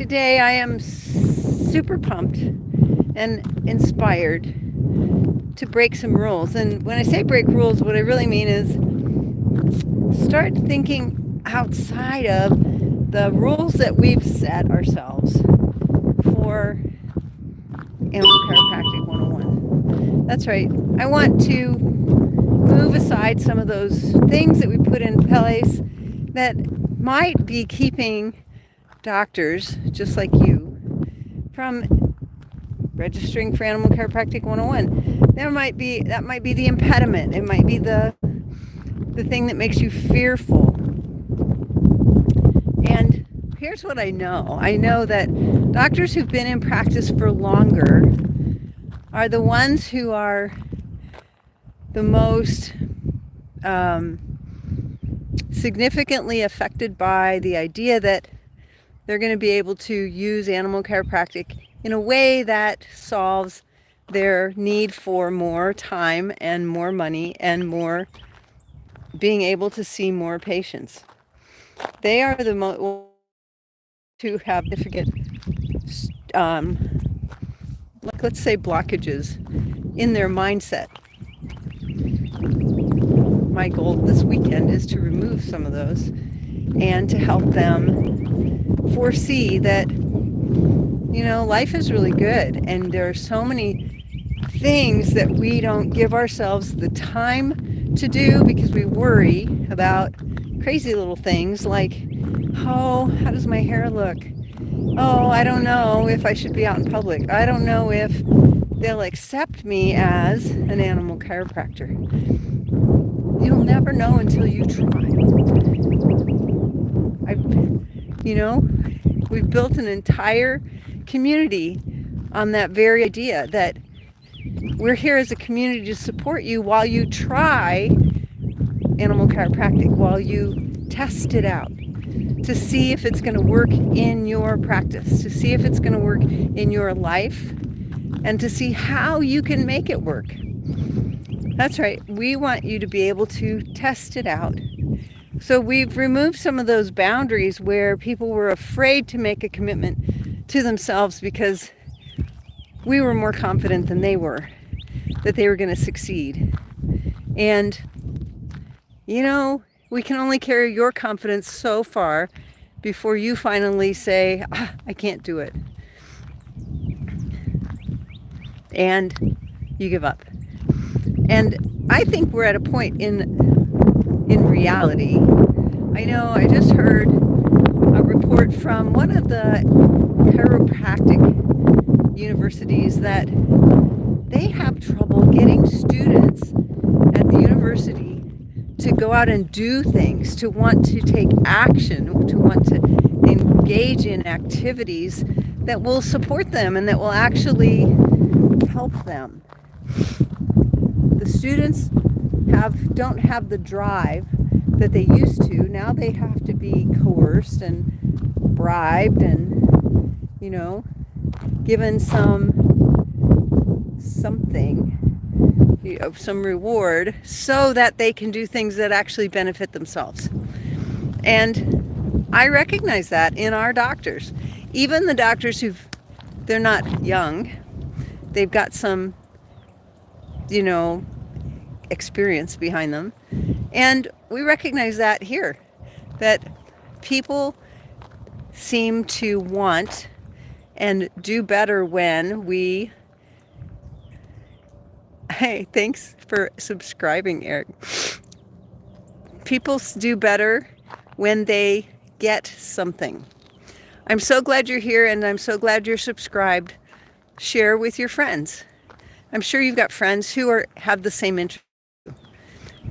Today I am super pumped and inspired to break some rules. And when I say break rules, what I really mean is start thinking outside of the rules that we've set ourselves for Animal Chiropractic 101. That's right. I want to move aside some of those things that we put in place that might be keeping doctors just like you from registering for Animal Chiropractic 101. That might be the impediment. It might be the thing that makes you fearful. And here's what I know. I know that doctors who've been in practice for longer are the ones who are the most significantly affected by the idea that they're going to be able to use animal chiropractic in a way that solves their need for more time and more money and more being able to see more patients. They are the most to have significant, like let's say, blockages in their mindset. My goal this weekend is to remove some of those and to help them foresee that life is really good, and there are so many things that we don't give ourselves the time to do because we worry about crazy little things like, oh, how does my hair look? Oh, I don't know if I should be out in public. I don't know if they'll accept me as an animal chiropractor. You'll never know until you try. We've built an entire community on that very idea that we're here as a community to support you while you try animal chiropractic, while you test it out, to see if it's going to work in your practice, to see if it's going to work in your life, and to see how you can make it work. That's right. We want you to be able to test it out. So we've removed some of those boundaries where people were afraid to make a commitment to themselves because we were more confident than they were that they were going to succeed. And, we can only carry your confidence so far before you finally say, I can't do it. And you give up. And I think we're at a point in reality. I know I just heard a report from one of the chiropractic universities that they have trouble getting students at the university to go out and do things, to want to take action, to want to engage in activities that will support them and that will actually help them. The students don't have the drive that they used to. Now they have to be coerced and bribed and, given something, some reward so that they can do things that actually benefit themselves. And I recognize that in our doctors. Even the doctors they're not young, they've got some, experience behind them. And we recognize that here, that people seem to want and do better when we... Hey, thanks for subscribing, Eric. People do better when they get something. I'm so glad you're here, and I'm so glad you're subscribed. Share with your friends. I'm sure you've got friends who have the same interest.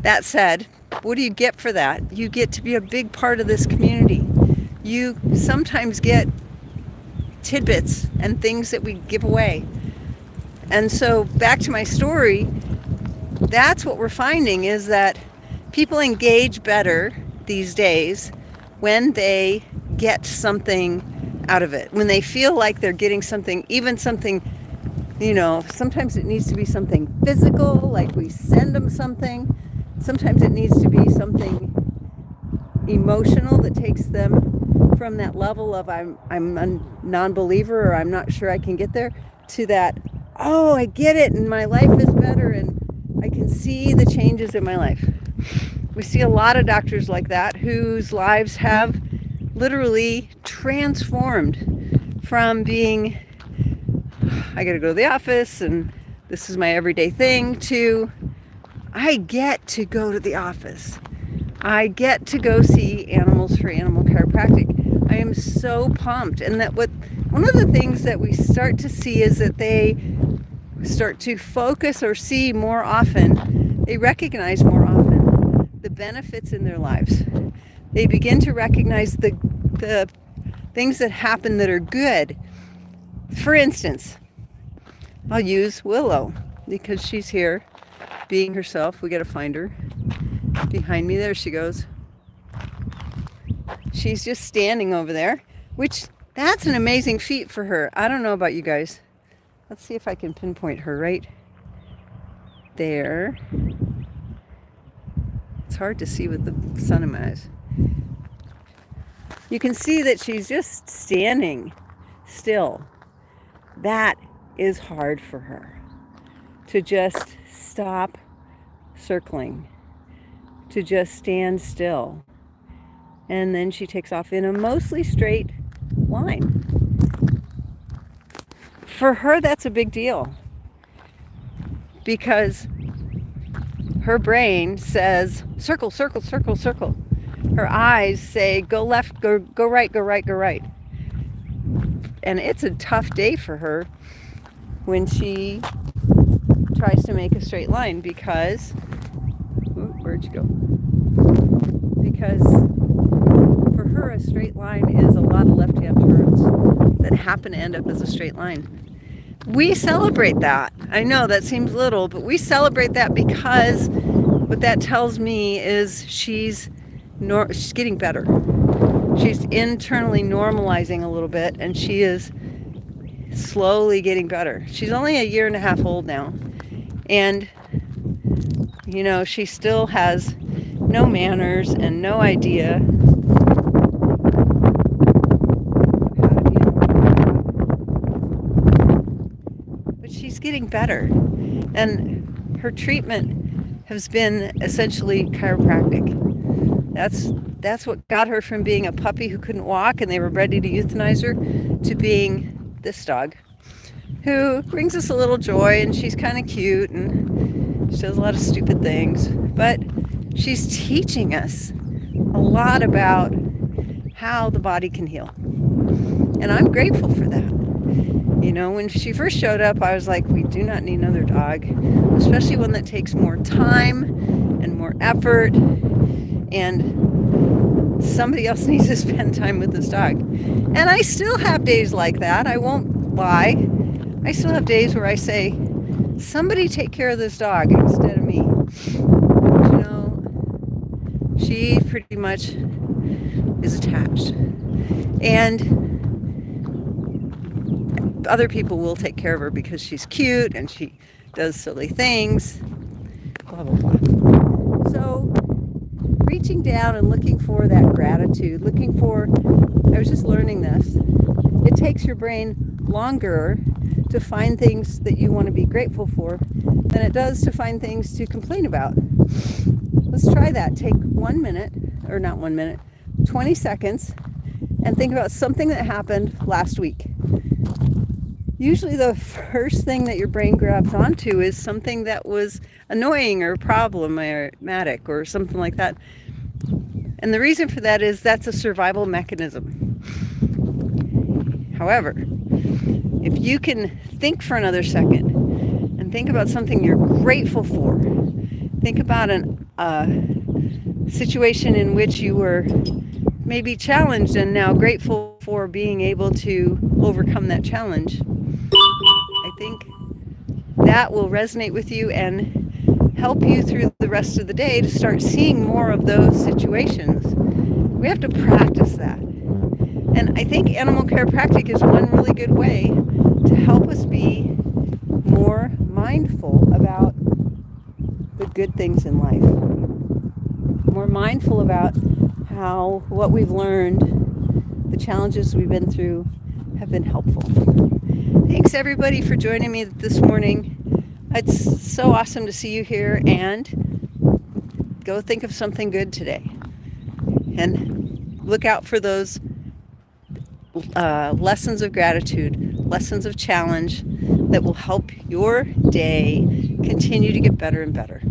That said, what do you get for that? You get to be a big part of this community. You sometimes get tidbits and things that we give away. And so back to my story, that's what we're finding, is that people engage better these days when they get something out of it, when they feel like they're getting something, even something, sometimes it needs to be something physical, like we send them something. Sometimes it needs to be something emotional that takes them from that level of I'm a non-believer or I'm not sure I can get there, to that, oh, I get it and my life is better and I can see the changes in my life. We see a lot of doctors like that whose lives have literally transformed from being, I got to go to the office and this is my everyday thing, to I get to go to the office. I get to go see animals for animal chiropractic. I am so pumped. And that one of the things that we start to see is that they start to focus or see more often, they recognize more often the benefits in their lives. They begin to recognize the things that happen that are good. For instance, I'll use Willow because she's here being herself. We got to find her. Behind me, there she goes. She's just standing over there, which that's an amazing feat for her. I don't know about you guys. Let's see if I can pinpoint her right there. It's hard to see with the sun in my eyes. You can see that she's just standing still. That is hard for her, to just stop circling, to just stand still. And then she takes off in a mostly straight line. For her, that's a big deal because her brain says, circle, circle, circle, circle. Her eyes say, go left, go right, go right, go right. And it's a tough day for her when she tries to make a straight line because, where'd you go? Because for her, a straight line is a lot of left-hand turns that happen to end up as a straight line. We celebrate that. I know that seems little, but we celebrate that because what that tells me is she's getting better. She's internally normalizing a little bit, and she is slowly getting better. She's only 1.5 years old now, and you know, she still has no manners and no idea how to be but she's getting better, and her treatment has been essentially chiropractic. That's what got her from being a puppy who couldn't walk and they were ready to euthanize her to being this dog who brings us a little joy, and she's kind of cute and she does a lot of stupid things, but she's teaching us a lot about how the body can heal. And I'm grateful for that. You know, when she first showed up, I was like, we do not need another dog, especially one that takes more time and more effort, and somebody else needs to spend time with this dog. And I still have days like that. I won't lie. I still have days where I say, somebody take care of this dog instead of me. You know, she pretty much is attached. And other people will take care of her because she's cute and she does silly things, blah, blah, blah. So reaching down and looking for that gratitude, I was just learning this, it takes your brain longer to find things that you want to be grateful for than it does to find things to complain about. Let's try that. Take 1 minute, or not 1 minute, 20 seconds, and think about something that happened last week. Usually the first thing that your brain grabs onto is something that was annoying or problematic or something like that. And the reason for that is that's a survival mechanism. However, if you can think for another second and think about something you're grateful for, think about a situation in which you were maybe challenged and now grateful for being able to overcome that challenge, I think that will resonate with you and help you through the rest of the day to start seeing more of those situations. We have to practice that. And I think animal chiropractic is one really good way to help us be more mindful about the good things in life. More mindful about how what we've learned the challenges we've been through have been helpful. Thanks everybody for joining me this morning. It's so awesome to see you here, and go think of something good today. And look out for those lessons of gratitude, lessons of challenge that will help your day continue to get better and better.